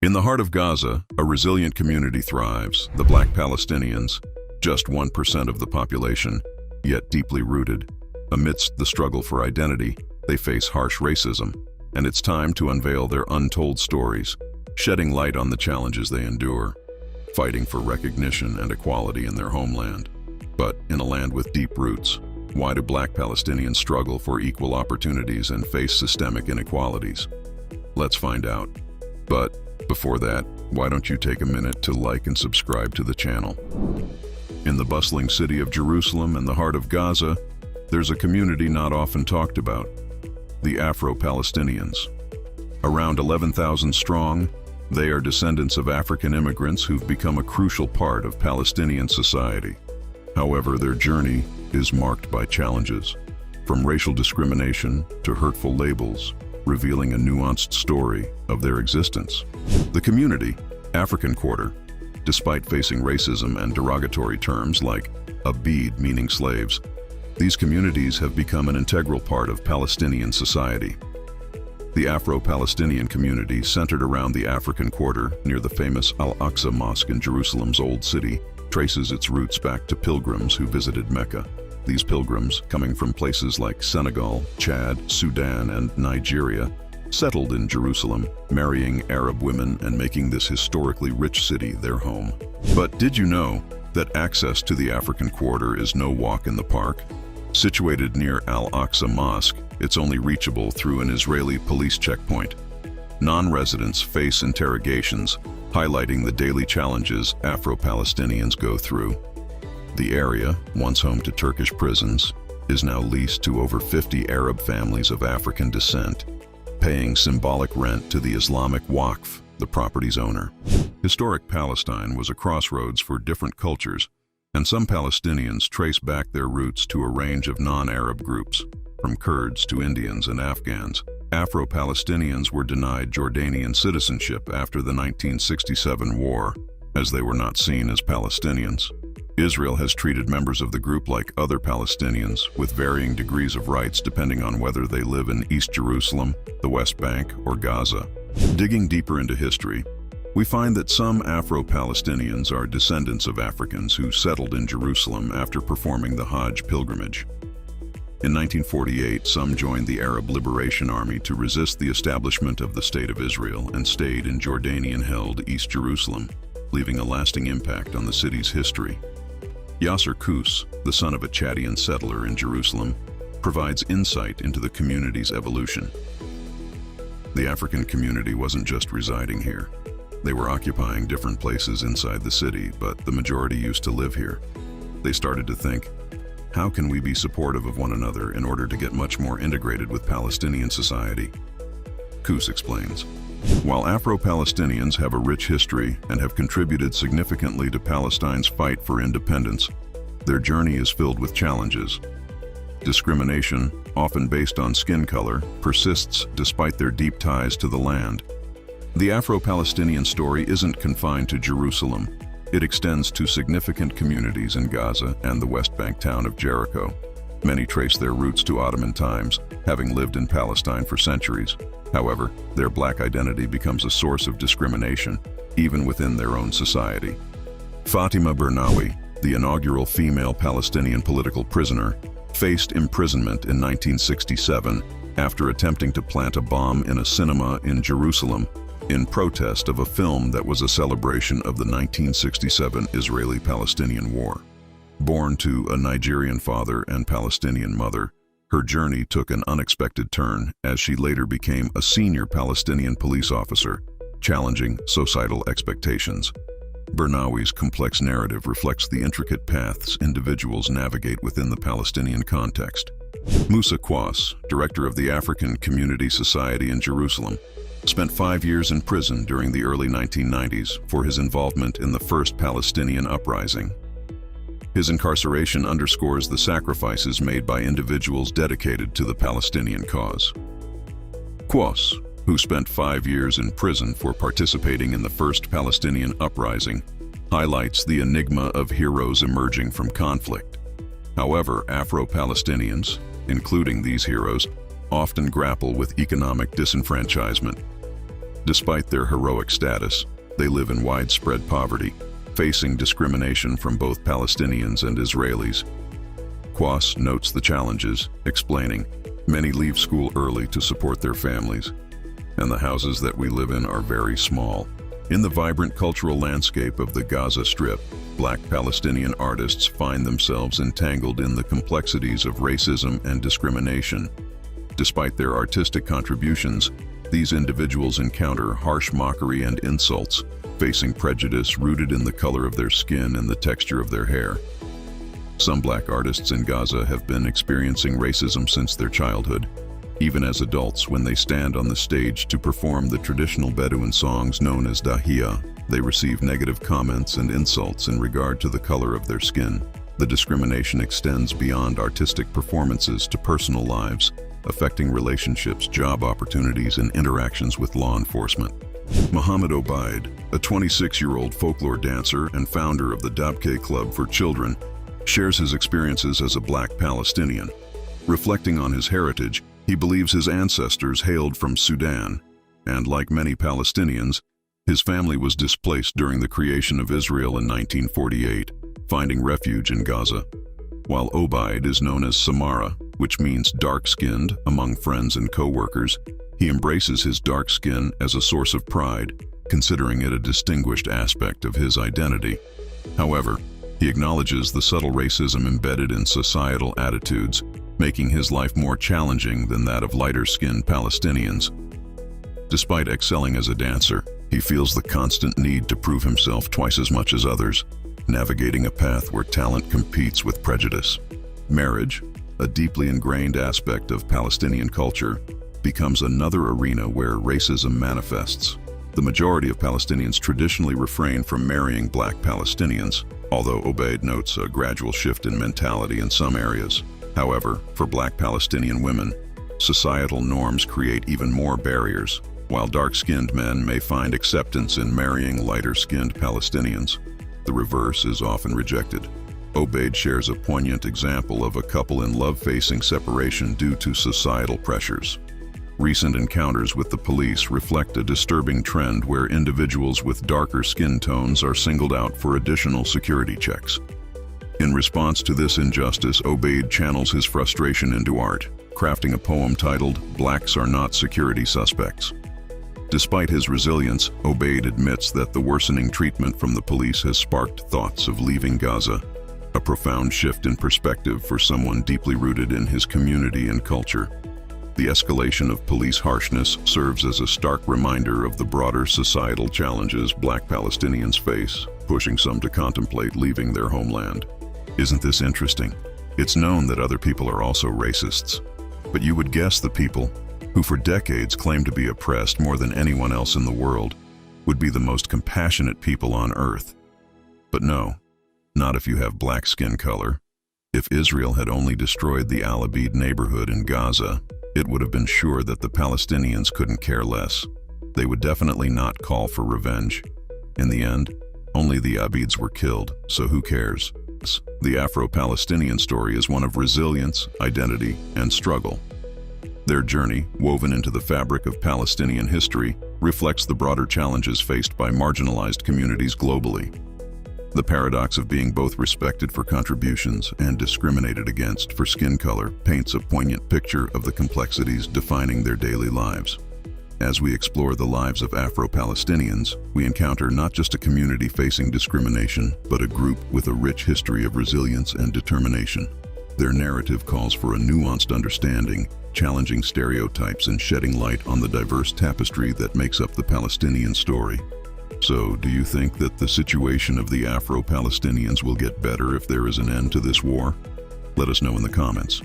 In the heart of Gaza, a resilient community thrives, the Black Palestinians, just 1% of the population, yet deeply rooted. Amidst the struggle for identity, they face harsh racism, and it's time to unveil their untold stories, shedding light on the challenges they endure, fighting for recognition and equality in their homeland. But in a land with deep roots, why do Black Palestinians struggle for equal opportunities and face systemic inequalities? Let's find out. But before that, why don't you take a minute to like and subscribe to the channel? In the bustling city of Jerusalem and the heart of Gaza, there's a community not often talked about: the Afro-Palestinians. Around 11,000 strong, they are descendants of African immigrants who've become a crucial part of Palestinian society. However, their journey is marked by challenges, from racial discrimination to hurtful labels, revealing a nuanced story of their existence. The community, African Quarter, despite facing racism and derogatory terms like Abid meaning slaves, these communities have become an integral part of Palestinian society. The Afro-Palestinian community, centered around the African Quarter near the famous Al-Aqsa Mosque in Jerusalem's Old City, traces its roots back to pilgrims who visited Mecca. These pilgrims, coming from places like Senegal, Chad, Sudan, and Nigeria, settled in Jerusalem, marrying Arab women and making this historically rich city their home. But did you know that access to the African Quarter is no walk in the park? Situated near Al-Aqsa Mosque, it's only reachable through an Israeli police checkpoint. Non-residents face interrogations, highlighting the daily challenges Afro-Palestinians go through. The area, once home to Turkish prisons, is now leased to over 50 Arab families of African descent, paying symbolic rent to the Islamic Waqf, the property's owner. Historic Palestine was a crossroads for different cultures, and some Palestinians trace back their roots to a range of non-Arab groups, from Kurds to Indians and Afghans. Afro-Palestinians were denied Jordanian citizenship after the 1967 war, as they were not seen as Palestinians. Israel has treated members of the group like other Palestinians, with varying degrees of rights depending on whether they live in East Jerusalem, the West Bank, or Gaza. Digging deeper into history, we find that some Afro-Palestinians are descendants of Africans who settled in Jerusalem after performing the Hajj pilgrimage. In 1948, some joined the Arab Liberation Army to resist the establishment of the State of Israel and stayed in Jordanian-held East Jerusalem, leaving a lasting impact on the city's history. Yasser Kus, the son of a Chadian settler in Jerusalem, provides insight into the community's evolution. The African community wasn't just residing here. They were occupying different places inside the city, but the majority used to live here. They started to think, how can we be supportive of one another in order to get much more integrated with Palestinian society? Kus explains, while Afro-Palestinians have a rich history and have contributed significantly to Palestine's fight for independence, their journey is filled with challenges. Discrimination, often based on skin color, persists despite their deep ties to the land. The Afro-Palestinian story isn't confined to Jerusalem. It extends to significant communities in Gaza and the West Bank town of Jericho. Many trace their roots to Ottoman times, having lived in Palestine for centuries. However, their Black identity becomes a source of discrimination, even within their own society. Fatima Bernawi, the inaugural female Palestinian political prisoner, faced imprisonment in 1967 after attempting to plant a bomb in a cinema in Jerusalem in protest of a film that was a celebration of the 1967 Israeli-Palestinian War. Born to a Nigerian father and Palestinian mother, her journey took an unexpected turn as she later became a senior Palestinian police officer, challenging societal expectations. Bernawi's complex narrative reflects the intricate paths individuals navigate within the Palestinian context. Musa Kwas, director of the African Community Society in Jerusalem, spent 5 years in prison during the early 1990s for his involvement in the first Palestinian uprising. His incarceration underscores the sacrifices made by individuals dedicated to the Palestinian cause. Kwas, who spent 5 years in prison for participating in the first Palestinian uprising, highlights the enigma of heroes emerging from conflict. However, Afro-Palestinians, including these heroes, often grapple with economic disenfranchisement. Despite their heroic status, they live in widespread poverty, facing discrimination from both Palestinians and Israelis. Quas notes the challenges, explaining, "Many leave school early to support their families, and the houses that we live in are very small." In the vibrant cultural landscape of the Gaza Strip, Black Palestinian artists find themselves entangled in the complexities of racism and discrimination. Despite their artistic contributions, these individuals encounter harsh mockery and insults, facing prejudice rooted in the color of their skin and the texture of their hair. Some Black artists in Gaza have been experiencing racism since their childhood, even as adults. When they stand on the stage to perform the traditional Bedouin songs known as Dahiya, they receive negative comments and insults in regard to the color of their skin. The discrimination extends beyond artistic performances to personal lives, affecting relationships, job opportunities, and interactions with law enforcement. Mohammed Obaid, a 26-year-old folklore dancer and founder of the Dabke Club for Children, shares his experiences as a Black Palestinian. Reflecting on his heritage, he believes his ancestors hailed from Sudan, and like many Palestinians, his family was displaced during the creation of Israel in 1948, finding refuge in Gaza. While Obaid is known as Samara, which means dark-skinned, among friends and co-workers, he embraces his dark skin as a source of pride, considering it a distinguished aspect of his identity. However, he acknowledges the subtle racism embedded in societal attitudes, making his life more challenging than that of lighter-skinned Palestinians. Despite excelling as a dancer, he feels the constant need to prove himself twice as much as others, navigating a path where talent competes with prejudice. Marriage, a deeply ingrained aspect of Palestinian culture, becomes another arena where racism manifests. The majority of Palestinians traditionally refrain from marrying Black Palestinians, although Obaid notes a gradual shift in mentality in some areas. However, for Black Palestinian women, societal norms create even more barriers. While dark-skinned men may find acceptance in marrying lighter-skinned Palestinians, the reverse is often rejected. Obaid shares a poignant example of a couple in love facing separation due to societal pressures. Recent encounters with the police reflect a disturbing trend where individuals with darker skin tones are singled out for additional security checks. In response to this injustice, Obaid channels his frustration into art, crafting a poem titled "Blacks Are Not Security Suspects." Despite his resilience, Obaid admits that the worsening treatment from the police has sparked thoughts of leaving Gaza, a profound shift in perspective for someone deeply rooted in his community and culture. The escalation of police harshness serves as a stark reminder of the broader societal challenges Black Palestinians face, pushing some to contemplate leaving their homeland. Isn't this interesting? It's known that other people are also racists, but you would guess the people, who for decades claimed to be oppressed more than anyone else in the world, would be the most compassionate people on earth. But no, not if you have black skin color. If Israel had only destroyed the Al Abid neighborhood in Gaza, it would have been sure that the Palestinians couldn't care less. They would definitely not call for revenge. In the end, only the Abids were killed, so who cares? The Afro-Palestinian story is one of resilience, identity, and struggle. Their journey, woven into the fabric of Palestinian history, reflects the broader challenges faced by marginalized communities globally. The paradox of being both respected for contributions and discriminated against for skin color paints a poignant picture of the complexities defining their daily lives. As we explore the lives of Afro-Palestinians, we encounter not just a community facing discrimination, but a group with a rich history of resilience and determination. Their narrative calls for a nuanced understanding, challenging stereotypes and shedding light on the diverse tapestry that makes up the Palestinian story. So, do you think that the situation of the Afro-Palestinians will get better if there is an end to this war? Let us know in the comments.